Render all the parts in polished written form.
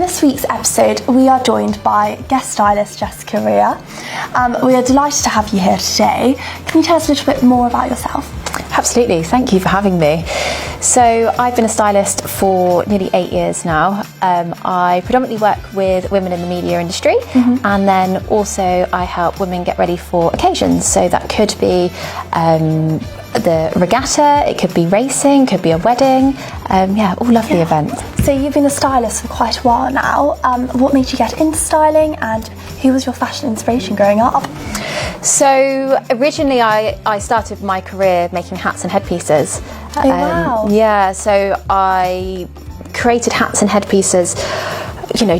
this week's episode, we are joined by guest stylist Jessica Rea. We are delighted to have you here today. Can you tell us a little bit more about yourself? Absolutely, thank you for having me. So I've been a stylist for nearly 8 years now. I predominantly work with women in the media industry, and then also I help women get ready for occasions. So that could be the regatta, it could be racing, could be a wedding, all lovely events. So you've been a stylist for quite a while now. What made you get into styling, and who was your fashion inspiration growing up? So originally I started my career making hats and headpieces. Oh wow. Yeah, so I created hats and headpieces,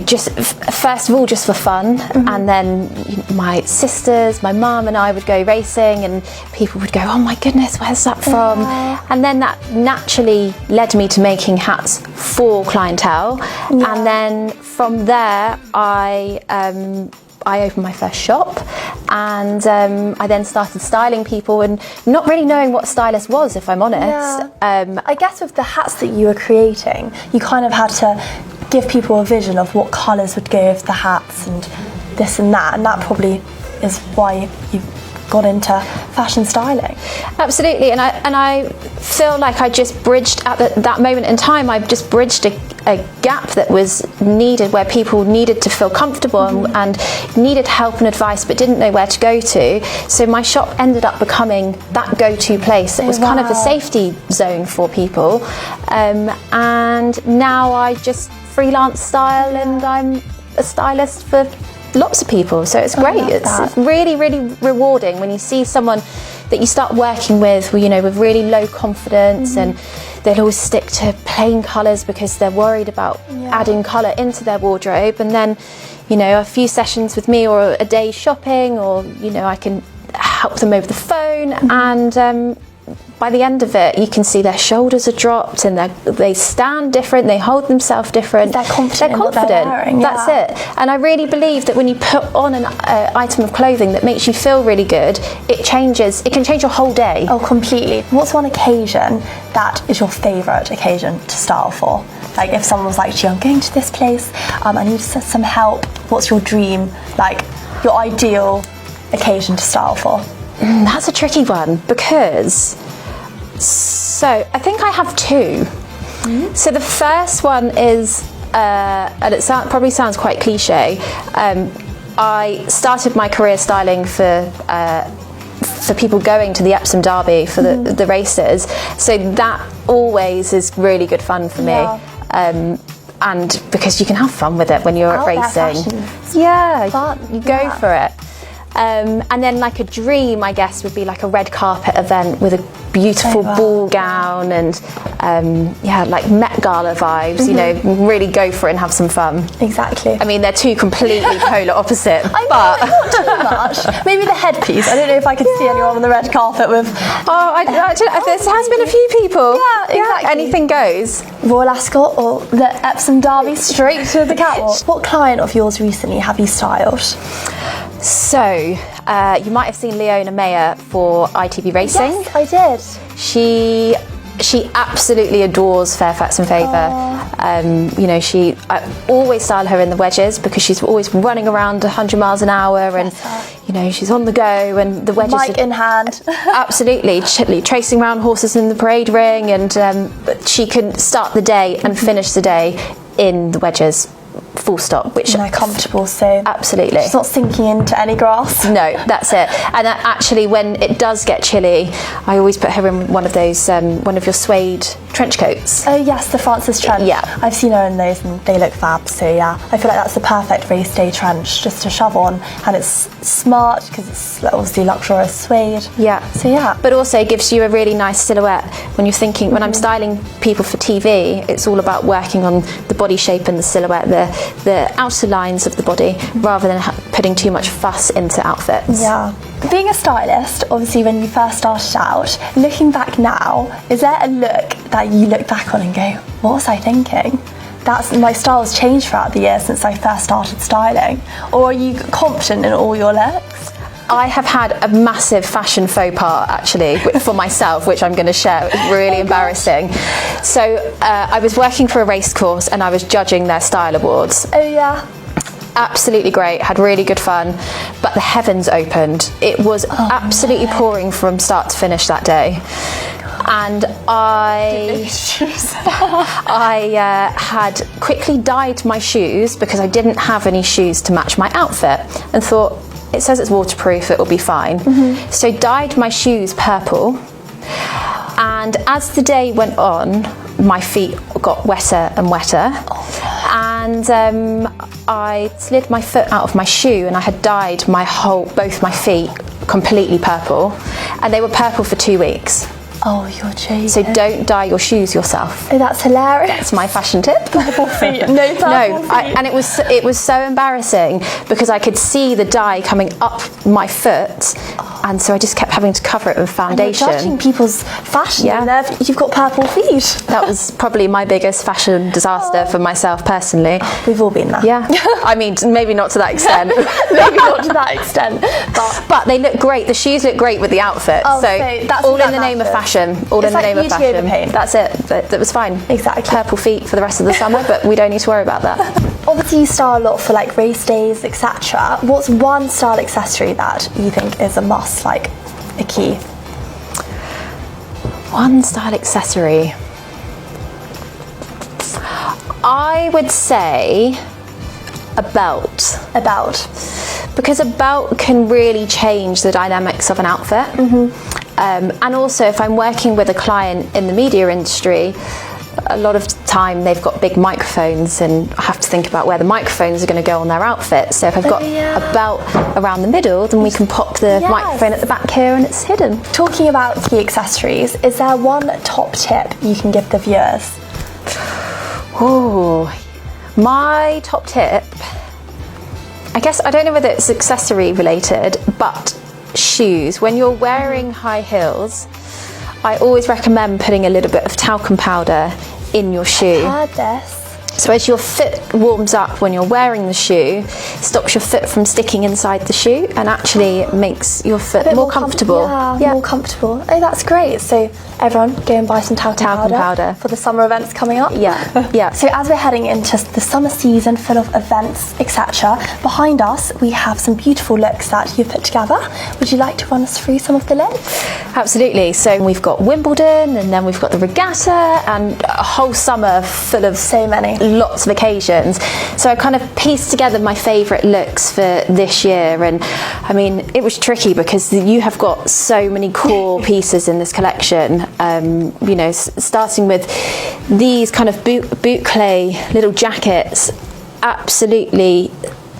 just first of all just for fun, and then my sisters, my mum and I would go racing and people would go, oh my goodness, where's that from? And then that naturally led me to making hats for clientele, and then from there I opened my first shop, and I then started styling people and not really knowing what stylist was, if I'm honest. I guess with the hats that you were creating, you kind of had to give people a vision of what colours would go with the hats and this and that probably is why you got into fashion styling. Absolutely, and I feel like I just bridged at that moment in time. I just bridged a gap that was needed, where people needed to feel comfortable and needed help and advice but didn't know where to go to. So my shop ended up becoming that go-to place. It was kind of a safety zone for people, and now I just freelance style, and I'm a stylist for lots of people, so it's great. It's really, really rewarding when you see someone that you start working with, with really low confidence, and they'll always stick to plain colours because they're worried about adding colour into their wardrobe, and then a few sessions with me or a day shopping, or I can help them over the phone, and by the end of it, you can see their shoulders are dropped, and they stand different, they hold themselves different. They're confident. In what they're wearing, That's it. And I really believe that when you put on an item of clothing that makes you feel really good, it can change your whole day. Oh, completely. What's one occasion that is your favourite occasion to style for? Like if someone was like, gee, I'm going to this place, I need some help. What's your dream, like your ideal occasion to style for? That's a tricky one, because so I think I have two. So the first one is, and it probably sounds quite cliche, I started my career styling for people going to the Epsom Derby for the races, so that always is really good fun for me. And because you can have fun with it when you're at racing. You go for it. And then like a dream, I guess, would be like a red carpet event with a beautiful ball gown and like Met Gala vibes, really go for it and have some fun. This I mean, they're two completely polar opposite. But not too much. Maybe the headpiece. I don't know if I could see anyone on the red carpet with... There has been a few people. Yeah, exactly. Anything goes. Royal Ascot or the Epsom Derby, straight to the catwalk. What client of yours recently have you styled? So, you might have seen Leona Mayer for ITV Racing. Yes, I did. She absolutely adores Fairfax and Favor. I always style her in the wedges because she's always running around 100 miles an hour, and she's on the go, and the wedges mic in hand. Absolutely, tracing around horses in the parade ring, and but she can start the day and finish the day in the wedges. Full stop. Which they're comfortable, so absolutely she's not sinking into any grass. No, that's it. And actually, when it does get chilly, I always put her in one of those one of your suede trench coats. Oh yes, the Francis trench. Yeah, I've seen her in those and they look fab. So yeah, I feel like that's the perfect race day trench just to shove on, and it's smart because it's obviously luxurious suede. Yeah. So yeah, but also gives you a really nice silhouette when you're thinking. When I'm styling people for TV, it's all about working on the body shape and the silhouette, the outer lines of the body, rather than putting too much fuss into outfits. Yeah. Being a stylist, obviously when you first started out, looking back now, is there a look that you look back on and go, what was I thinking? My style's changed throughout the years since I first started styling. Or are you confident in all your looks? I have had a massive fashion faux pas actually for myself, which I'm going to share. It was really embarrassing. So I was working for a race course and I was judging their style awards. Oh yeah. Absolutely great, had really good fun, but the heavens opened. It was absolutely pouring from start to finish that day. And I had quickly dyed my shoes because I didn't have any shoes to match my outfit and thought, it says it's waterproof, it'll be fine. So dyed my shoes purple, and as the day went on, my feet got wetter and wetter. And I slid my foot out of my shoe and I had dyed both my feet completely purple, and they were purple for 2 weeks. Oh, you're joking. So don't dye your shoes yourself. Oh, that's hilarious. It's my fashion tip. Purple feet. No purple feet. And it was so embarrassing because I could see the dye coming up my foot, and so I just kept having to cover it with foundation. And you're judging people's fashion, and you've got purple feet. That was probably my biggest fashion disaster for myself personally. We've all been there. Yeah. I mean, maybe not to that extent. Maybe not to that extent. But they look great. The shoes look great with the outfit. Oh, so that's all in the name of fashion. All in the name of fashion. That's it. That was fine. Exactly. Purple feet for the rest of the summer, but we don't need to worry about that. Obviously, you style a lot for like race days, etc. What's one style accessory that you think is a must, like a key? One style accessory. I would say a belt. A belt. Because a belt can really change the dynamics of an outfit. And also, if I'm working with a client in the media industry, a lot of time they've got big microphones and I have to think about where the microphones are going to go on their outfit. So if I've got a belt around the middle, then we can pop the microphone at the back here and it's hidden. Talking about key accessories, is there one top tip you can give the viewers? Oh, my top tip, I guess, I don't know whether it's accessory related, but shoes. When you're wearing high heels, I always recommend putting a little bit of talcum powder in your shoe. I've heard this. So as your foot warms up when you're wearing the shoe, stops your foot from sticking inside the shoe and actually makes your foot more comfortable. More comfortable. Oh, that's great. So everyone, go and buy some talcum powder for the summer events coming up. Yeah. So as we're heading into the summer season full of events, etc., behind us we have some beautiful looks that you've put together. Would you like to run us through some of the looks? Absolutely. So we've got Wimbledon, and then we've got the regatta, and a whole summer full of so many. Lots of occasions. So I kind of pieced together my favourite looks for this year, and I mean it was tricky because you have got so many core pieces in this collection. You know, starting with these kind of boot clay little jackets, absolutely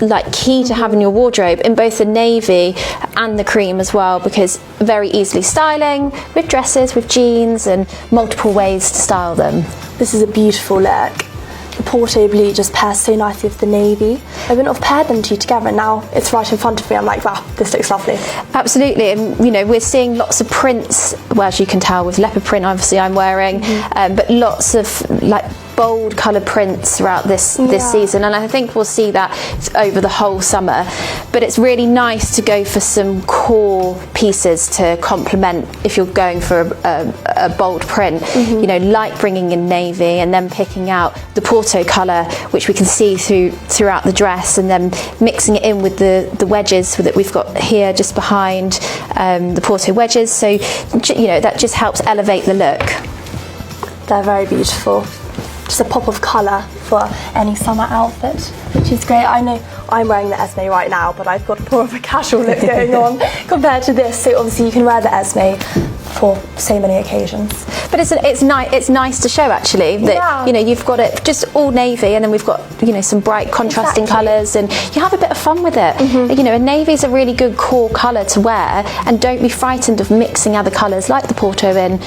like key to have in your wardrobe in both the navy and the cream as well, because very easily styling with dresses, with jeans, and multiple ways to style them. This is a beautiful look. The Porto blue just pairs so nicely with the navy. I wouldn't have paired them two together, and now it's right in front of me. I'm like, wow, this looks lovely. Absolutely, and you know, we're seeing lots of prints, well, as you can tell with leopard print obviously I'm wearing, but lots of like bold coloured prints throughout this season, and I think we'll see that over the whole summer. But it's really nice to go for some core pieces to complement if you're going for a bold print. You know, like bringing in navy and then picking out the Porto colour, which we can see throughout the dress, and then mixing it in with the wedges that we've got here just behind, the Porto wedges. So you know, that just helps elevate the look. They're very beautiful. Just a pop of colour for any summer outfit, which is great. I know I'm wearing the Esme right now, but I've got more of a casual look going on compared to this. So obviously you can wear the Esme for so many occasions. But it's nice to show actually that you know, you've got it just all navy, and then we've got, you know, some bright contrasting colours, and you have a bit of fun with it. You know, a navy's a really good core colour to wear, and don't be frightened of mixing other colours like the Porto in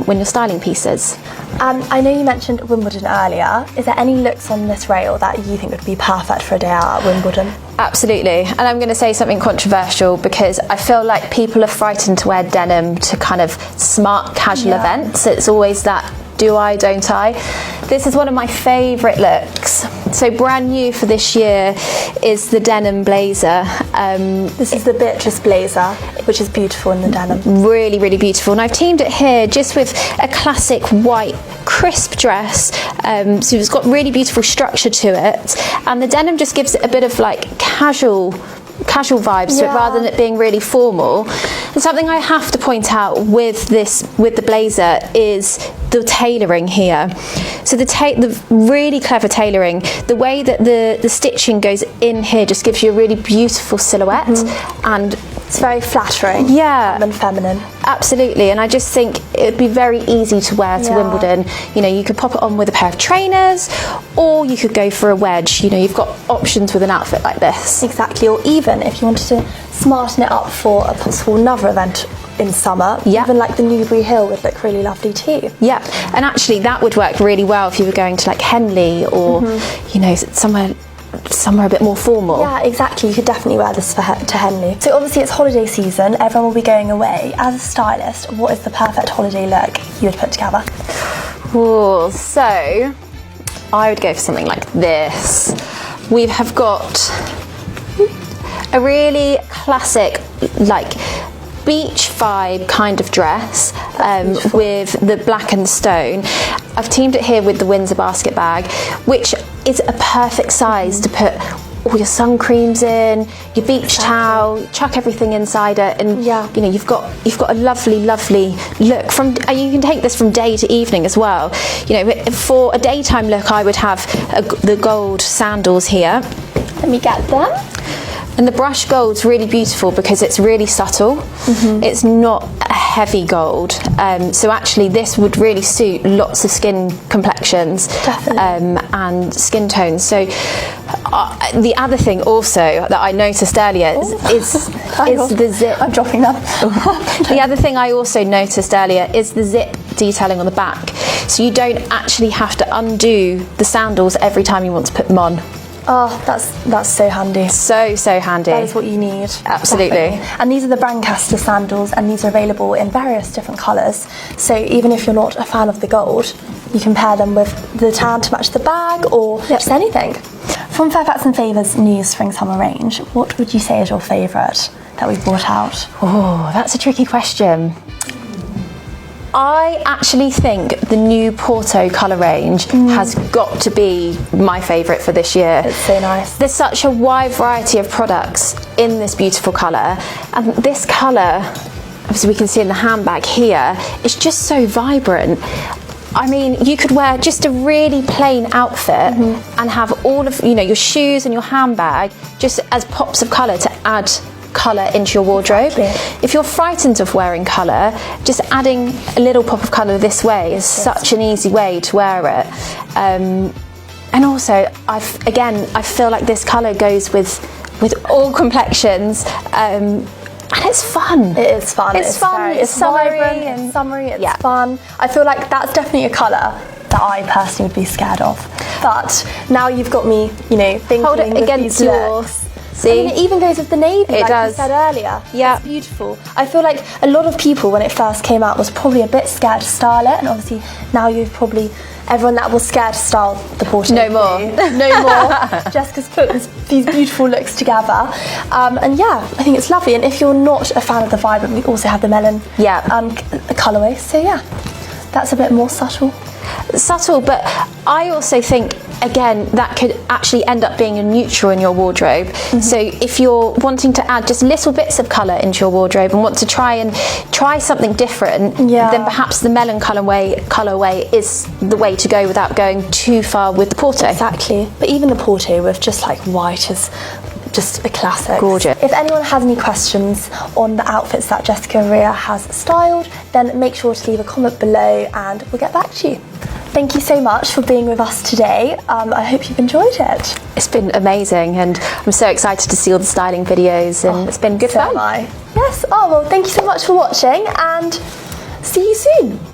when you're styling pieces. I know you mentioned Wimbledon earlier. Is there any looks on this rail that you think would be perfect for a day out at Wimbledon? Absolutely, and I'm going to say something controversial because I feel like people are frightened to wear denim to kind of smart casual events. It's always that do I, don't I? This is one of my favourite looks So brand new for this year is the denim blazer. This is the Beatrice blazer, which is beautiful in the denim. Really, really beautiful. And I've teamed it here just with a classic white crisp dress. So it's got really beautiful structure to it. And the denim just gives it a bit of like casual vibes to it rather than it being really formal. And something I have to point out with the blazer is the tailoring here. So the really clever tailoring, the way that the stitching goes in here just gives you a really beautiful silhouette, and it's very flattering. Yeah, and feminine. Absolutely. And I just think it'd be very easy to wear to Wimbledon. You know, you could pop it on with a pair of trainers, or you could go for a wedge. You know, you've got options with an outfit like this. Exactly. Or even if you wanted to smarten it up for a possible another event in summer, even like the Newbury Hill would look really lovely too. Yeah, and actually that would work really well if you were going to like Henley or you know, somewhere a bit more formal. Yeah, exactly. You could definitely wear this to Henley. So obviously it's holiday season, everyone will be going away. As a stylist, what is the perfect holiday look you would put together? Ooh, so I would go for something like this. We have got a really classic like beach vibe kind of dress with the black and stone. I've teamed it here with the Windsor basket bag, which is a perfect size to put all your sun creams in, your beach towel, chuck everything inside it, and you know, you've got a lovely look. From you can take this from day to evening as well. You know, for a daytime look, I would have the gold sandals here. Let me get them. And the brush gold's really beautiful because it's really subtle. It's not a heavy gold. So actually this would really suit lots of skin complexions and skin tones. So the other thing also that I noticed earlier is the zip. I'm dropping them. The other thing I also noticed earlier is the zip detailing on the back. So you don't actually have to undo the sandals every time you want to put them on. Oh, that's so handy. So handy. That is what you need. Absolutely. Definitely. And these are the Brancaster sandals, and these are available in various different colours. So even if you're not a fan of the gold, you can pair them with the tan to match the bag, or just anything. From Fairfax and Favor's new spring-summer range, what would you say is your favourite that we brought out? Oh, that's a tricky question. I actually think the new Porto colour range has got to be my favourite for this year. It's so nice. There's such a wide variety of products in this beautiful colour, and this colour, as we can see in the handbag here, is just so vibrant. I mean, you could wear just a really plain outfit and have all of, you know, your shoes and your handbag just as pops of colour to add colour into your wardrobe. If you're frightened of wearing colour, just adding a little pop of colour this way is such an easy way to wear it. And also, I feel like this colour goes with all complexions. And it's fun. It is fun. It's fun. It's summery. It's summery. It's fun. I feel like that's definitely a colour that I personally would be scared of. But now you've got me, you know, thinking hold it against yours. See? I mean, it even goes with the navy, like you said earlier. Yeah. It's beautiful. I feel like a lot of people, when it first came out, was probably a bit scared to style it, and obviously now you've probably, everyone that was scared to style the Porto. No more. No more. Jessica's put these beautiful looks together. And yeah, I think it's lovely. And if you're not a fan of the vibrant, we also have the melon colourway. So yeah, that's a bit more subtle. But I also think, again, that could actually end up being a neutral in your wardrobe. So if you're wanting to add just little bits of colour into your wardrobe and want to try something different, then perhaps the melon colourway is the way to go without going too far with the Porto. Exactly. But even the Porto with just like white is just a classic. Gorgeous. If anyone has any questions on the outfits that Jessica Rea has styled, then make sure to leave a comment below and we'll get back to you. Thank you so much for being with us today. I hope you've enjoyed it. It's been amazing, and I'm so excited to see all the styling videos, and it's been good fun. Yes. Oh, well, thank you so much for watching, and see you soon.